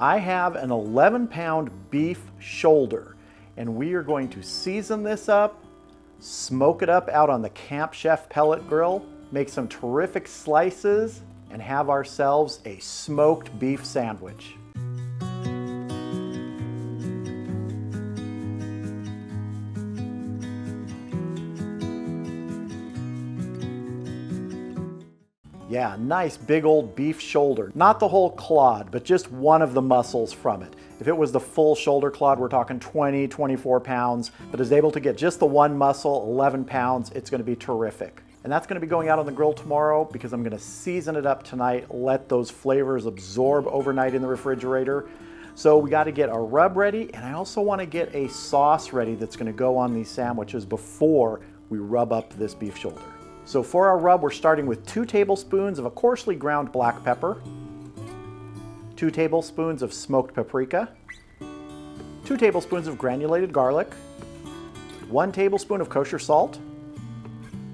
I have an 11-pound beef shoulder, and we are going to season this up, smoke it up out on the Camp Chef pellet grill, make some terrific slices, and have ourselves a smoked beef sandwich. Yeah, nice big old beef shoulder. Not the whole clod, but just one of the muscles from it. If it was the full shoulder clod, we're talking 20, 24 pounds, but is able to get just the one muscle, 11 pounds, it's gonna be terrific. And that's gonna be going out on the grill tomorrow because I'm gonna season it up tonight, let those flavors absorb overnight in the refrigerator. So we gotta get our rub ready, and I also wanna get a sauce ready that's gonna go on these sandwiches before we rub up this beef shoulder. So for our rub, we're starting with 2 tablespoons of a coarsely ground black pepper, 2 tablespoons of smoked paprika, 2 tablespoons of granulated garlic, 1 tablespoon of kosher salt,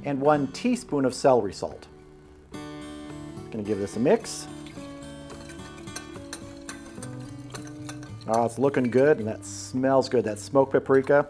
and 1 teaspoon of celery salt. Gonna give this a mix. Oh, it's looking good, and that smells good, that smoked paprika.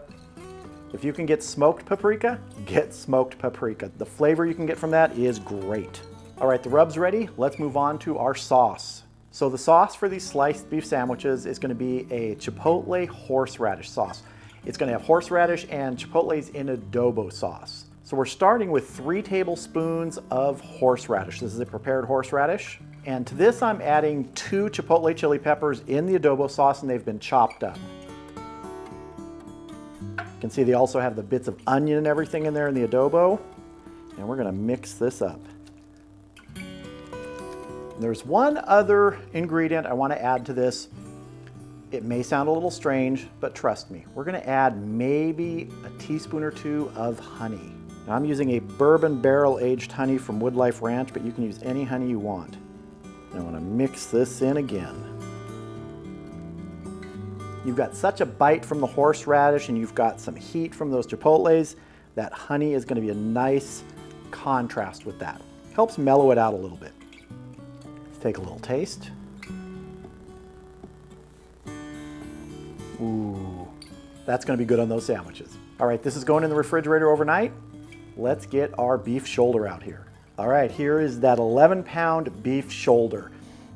If you can get smoked paprika, get smoked paprika. The flavor you can get from that is great. All right, the rub's ready. Let's move on to our sauce. So the sauce for these sliced beef sandwiches is gonna be a Chipotle Horseradish Sauce. It's gonna have horseradish and chipotles in adobo sauce. So we're starting with 3 tablespoons of horseradish. This is a prepared horseradish. And to this, I'm adding 2 chipotle chili peppers in the adobo sauce, and they've been chopped up. You can see they also have the bits of onion and everything in there in the adobo. And we're gonna mix this up. There's one other ingredient I wanna add to this. It may sound a little strange, but trust me, we're gonna add maybe a teaspoon or 2 of honey. Now, I'm using a bourbon barrel aged honey from Woodlife Ranch, but you can use any honey you want. And I wanna mix this in again. You've got such a bite from the horseradish and you've got some heat from those chipotles. That honey is gonna be a nice contrast with that. Helps mellow it out a little bit. Let's take a little taste. Ooh, that's gonna be good on those sandwiches. All right, this is going in the refrigerator overnight. Let's get our beef shoulder out here. All right, here is that 11-pound beef shoulder.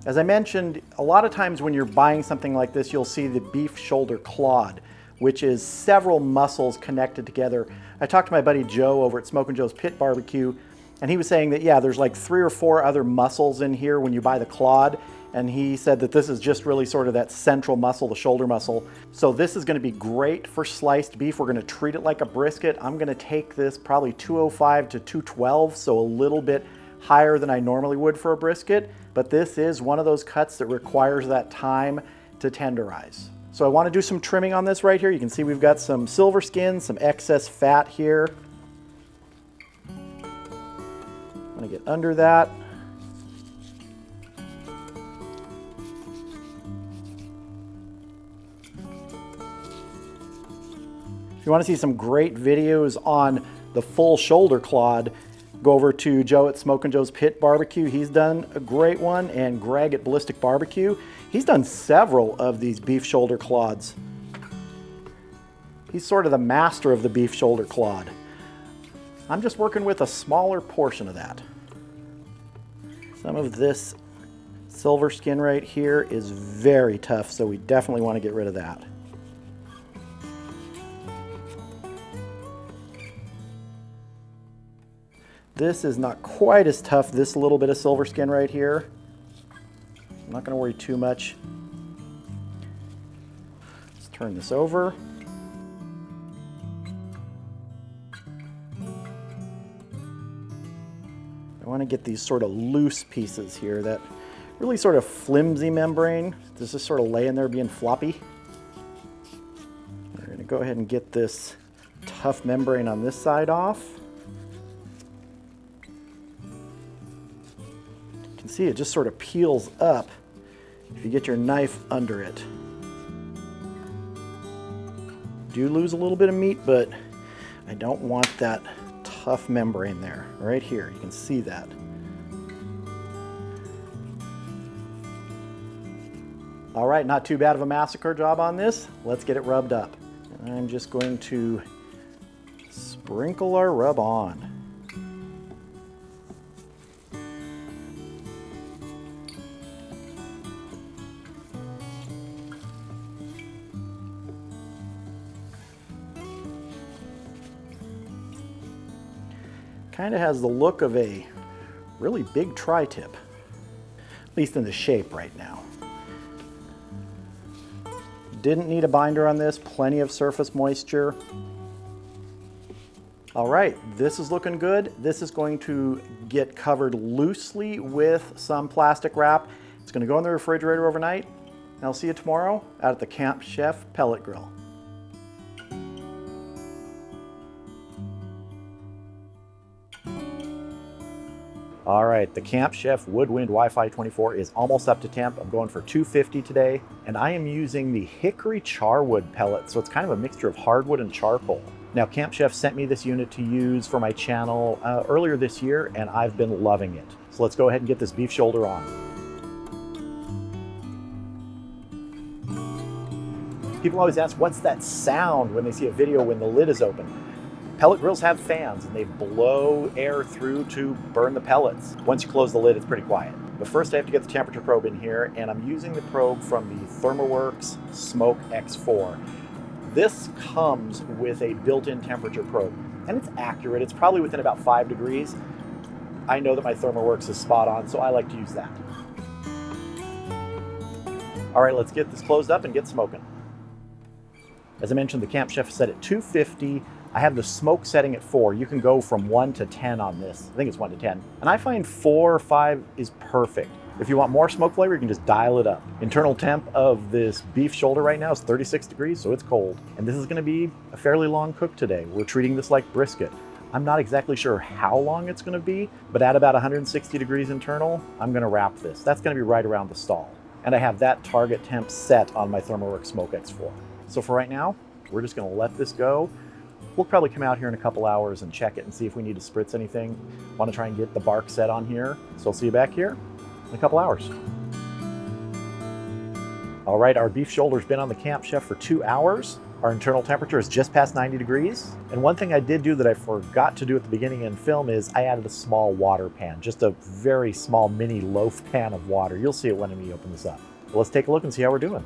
As I mentioned, a lot of times when you're buying something like this, you'll see the beef shoulder clod, which is several muscles connected together. I talked to my buddy Joe over at Smokin' Joe's Pit Barbecue, and he was saying that, yeah, there's like 3 or 4 other muscles in here when you buy the clod, and he said that this is just really sort of that central muscle, the shoulder muscle. So this is gonna be great for sliced beef. We're gonna treat it like a brisket. I'm gonna take this probably 205 to 212, so a little bit higher than I normally would for a brisket, but this is one of those cuts that requires that time to tenderize. So I want to do some trimming on this right here. You can see we've got some silver skin, some excess fat here. I'm going to get under that. If you want to see some great videos on the full shoulder clod, go over to Joe at Smokin' Joe's Pit Barbecue. He's done a great one, and Greg at Ballistic Barbecue. He's done several of these beef shoulder clods. He's sort of the master of the beef shoulder clod. I'm just working with a smaller portion of that. Some of this silver skin right here is very tough, so we definitely want to get rid of that. This is not quite as tough, this little bit of silver skin right here. I'm not going to worry too much. Let's turn this over. I want to get these sort of loose pieces here, that really sort of flimsy membrane. This is sort of laying there being floppy. We're going to go ahead and get this tough membrane on this side off. See, it just sort of peels up if you get your knife under it. Do lose a little bit of meat, but I don't want that tough membrane there. Right here, you can see that. All right, not too bad of a massacre job on this. Let's get it rubbed up. And I'm just going to sprinkle our rub on. Kind of has the look of a really big tri-tip, at least in the shape right now. Didn't need a binder on this, plenty of surface moisture. All right, this is looking good. This is going to get covered loosely with some plastic wrap. It's going to go in the refrigerator overnight, and I'll see you tomorrow out at the Camp Chef Pellet Grill. All right, the Camp Chef Woodwind WiFi 24 is almost up to temp. I'm going for 250 today, and I am using the hickory charwood pellet, so it's kind of a mixture of hardwood and charcoal. Now, Camp Chef sent me this unit to use for my channel earlier this year, and I've been loving it. So let's go ahead and get this beef shoulder on. People always ask, what's that sound when they see a video when the lid is open? Pellet grills have fans, and they blow air through to burn the pellets. Once you close the lid, it's pretty quiet. But first I have to get the temperature probe in here, and I'm using the probe from the ThermoWorks Smoke X4. This comes with a built-in temperature probe, and it's accurate. It's probably within about 5 degrees. I know that my ThermoWorks is spot on, so I like to use that. All right, let's get this closed up and get smoking. As I mentioned, the Camp Chef is set at 250. I have the smoke setting at 4. You can go from 1 to 10 on this. I think it's 1 to 10. And I find 4 or 5 is perfect. If you want more smoke flavor, you can just dial it up. Internal temp of this beef shoulder right now is 36 degrees, so it's cold. And this is gonna be a fairly long cook today. We're treating this like brisket. I'm not exactly sure how long it's gonna be, but at about 160 degrees internal, I'm gonna wrap this. That's gonna be right around the stall. And I have that target temp set on my ThermoWorks Smoke X4. So for right now, we're just gonna let this go. We'll probably come out here in a couple hours and check it and see if we need to spritz anything. Want to try and get the bark set on here. So I'll see you back here in a couple hours. All right, our beef shoulder's been on the Camp Chef for 2 hours. Our internal temperature is just past 90 degrees. And one thing I did do that I forgot to do at the beginning in film is I added a small water pan, just a very small mini loaf pan of water. You'll see it when we open this up. But let's take a look and see how we're doing.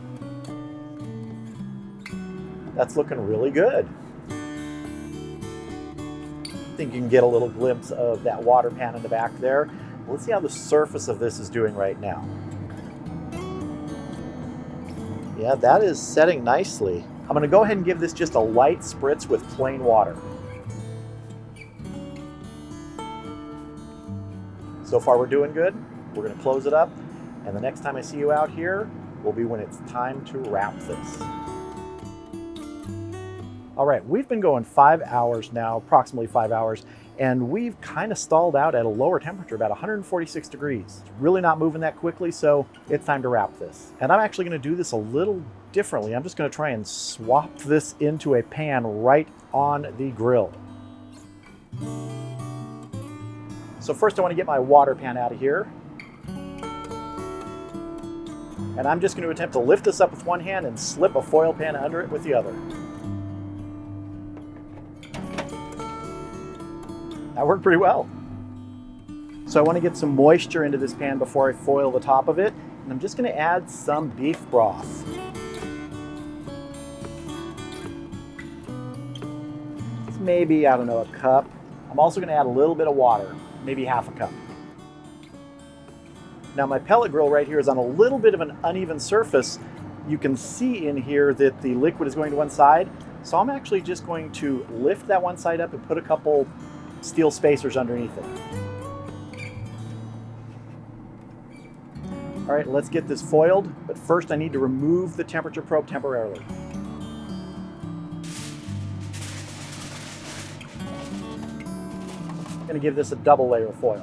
That's looking really good. I think you can get a little glimpse of that water pan in the back there. Let's see how the surface of this is doing right now. Yeah, that is setting nicely. I'm gonna go ahead and give this just a light spritz with plain water. So far we're doing good. We're gonna close it up, and the next time I see you out here will be when it's time to wrap this. All right, we've been going 5 hours now, approximately 5 hours, and we've kind of stalled out at a lower temperature, about 146 degrees. It's really not moving that quickly, so it's time to wrap this. And I'm actually gonna do this a little differently. I'm just gonna try and swap this into a pan right on the grill. So first I wanna get my water pan out of here. And I'm just gonna attempt to lift this up with one hand and slip a foil pan under it with the other. That worked pretty well. So I want to get some moisture into this pan before I foil the top of it. And I'm just going to add some beef broth. It's maybe, I don't know, a cup. I'm also going to add a little bit of water, maybe half a cup. Now my pellet grill right here is on a little bit of an uneven surface. You can see in here that the liquid is going to one side. So I'm actually just going to lift that one side up and put a couple steel spacers underneath it. All right, let's get this foiled, but first I need to remove the temperature probe temporarily. I'm gonna give this a double layer of foil.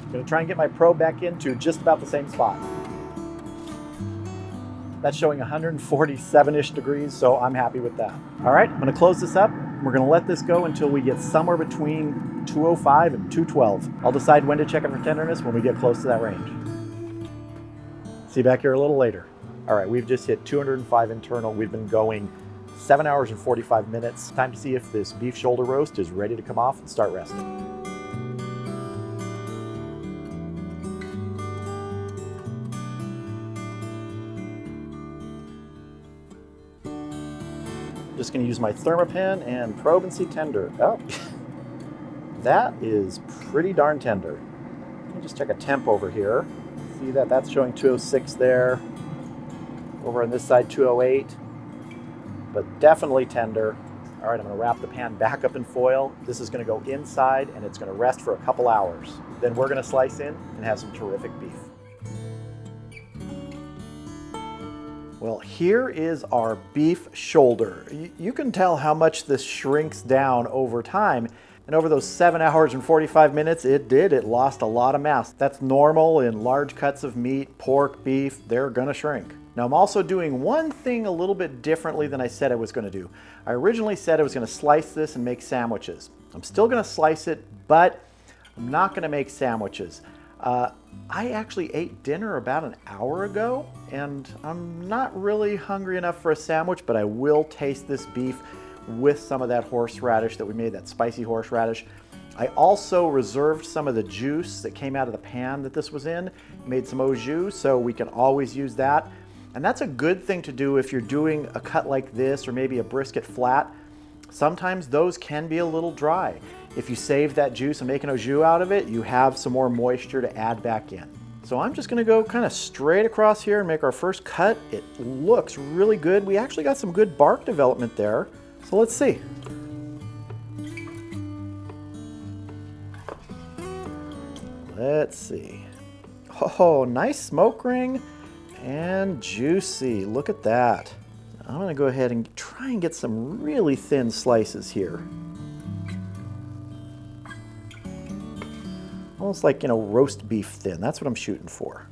I'm gonna try and get my probe back into just about the same spot. That's showing 147-ish degrees, so I'm happy with that. All right, I'm gonna close this up. We're gonna let this go until we get somewhere between 205 and 212. I'll decide when to check it for tenderness when we get close to that range. See you back here a little later. All right, we've just hit 205 internal. We've been going 7 hours and 45 minutes. Time to see if this beef shoulder roast is ready to come off and start resting. Just gonna use my Thermopin and probe and see tender. Oh, that is pretty darn tender. Let me just check a temp over here. See that that's showing 206 there. Over on this side, 208, but definitely tender. All right, I'm gonna wrap the pan back up in foil. This is gonna go inside and it's gonna rest for a couple hours. Then we're gonna slice in and have some terrific beef. Well, here is our beef shoulder. You can tell how much this shrinks down over time. And over those 7 hours and 45 minutes, it lost a lot of mass. That's normal in large cuts of meat, pork, beef, they're gonna shrink. Now I'm also doing one thing a little bit differently than I said I was gonna do. I originally said I was gonna slice this and make sandwiches. I'm still gonna slice it, but I'm not gonna make sandwiches. I actually ate dinner about an hour ago, and I'm not really hungry enough for a sandwich, but I will taste this beef with some of that horseradish that we made, that spicy horseradish. I also reserved some of the juice that came out of the pan that this was in, made some au jus, so we can always use that. And that's a good thing to do if you're doing a cut like this or maybe a brisket flat. Sometimes those can be a little dry. If you save that juice and make an au jus out of it, you have some more moisture to add back in. So I'm just gonna go kind of straight across here and make our first cut. It looks really good. We actually got some good bark development there. So let's see. Let's see. Oh, nice smoke ring and juicy. Look at that. I'm gonna go ahead and try and get some really thin slices here. Almost like, you know, roast beef thin. That's what I'm shooting for.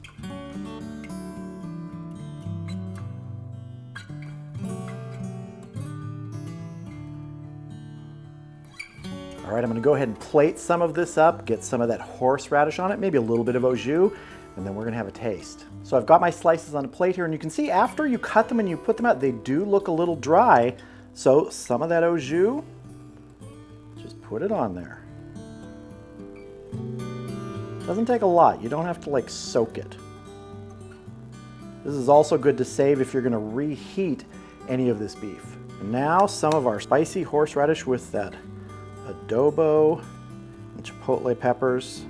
All right, I'm gonna go ahead and plate some of this up, get some of that horseradish on it, maybe a little bit of au jus, and then we're gonna have a taste. So I've got my slices on a plate here, and you can see after you cut them and you put them out, they do look a little dry. So some of that au jus, just put it on there. Doesn't take a lot. You don't have to like soak it. This is also good to save if you're gonna reheat any of this beef. And now some of our spicy horseradish with that adobo and chipotle peppers.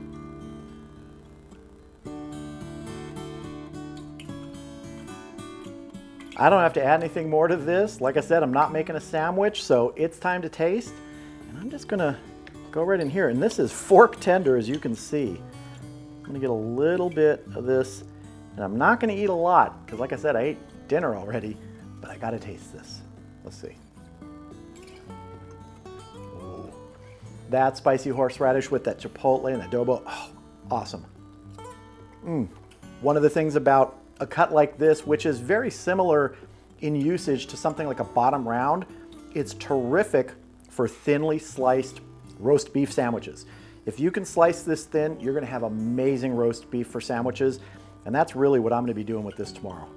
I don't have to add anything more to this. Like I said, I'm not making a sandwich, so it's time to taste. And I'm just gonna go right in here. And this is fork tender, as you can see. I'm gonna get a little bit of this, and I'm not gonna eat a lot, because like I said, I ate dinner already, but I gotta taste this. Let's see. Ooh. That spicy horseradish with that chipotle and adobo, oh, awesome. One of the things about a cut like this, which is very similar in usage to something like a bottom round, it's terrific for thinly sliced roast beef sandwiches. If you can slice this thin, you're gonna have amazing roast beef for sandwiches, and that's really what I'm gonna be doing with this tomorrow.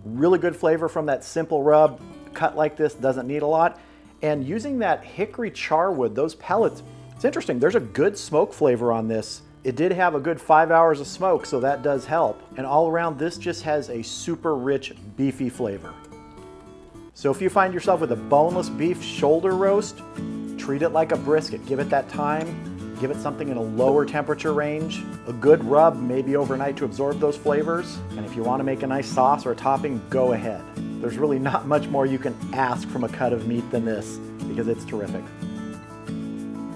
Really good flavor from that simple rub. Cut like this doesn't need a lot. And using that hickory charwood, those pellets, it's interesting, there's a good smoke flavor on this. It did have a good 5 hours of smoke, so that does help. And all around, this just has a super rich, beefy flavor. So if you find yourself with a boneless beef shoulder roast, treat it like a brisket. Give it that time. Give it something in a lower temperature range. A good rub, maybe overnight, to absorb those flavors. And if you want to make a nice sauce or a topping, go ahead. There's really not much more you can ask from a cut of meat than this, because it's terrific.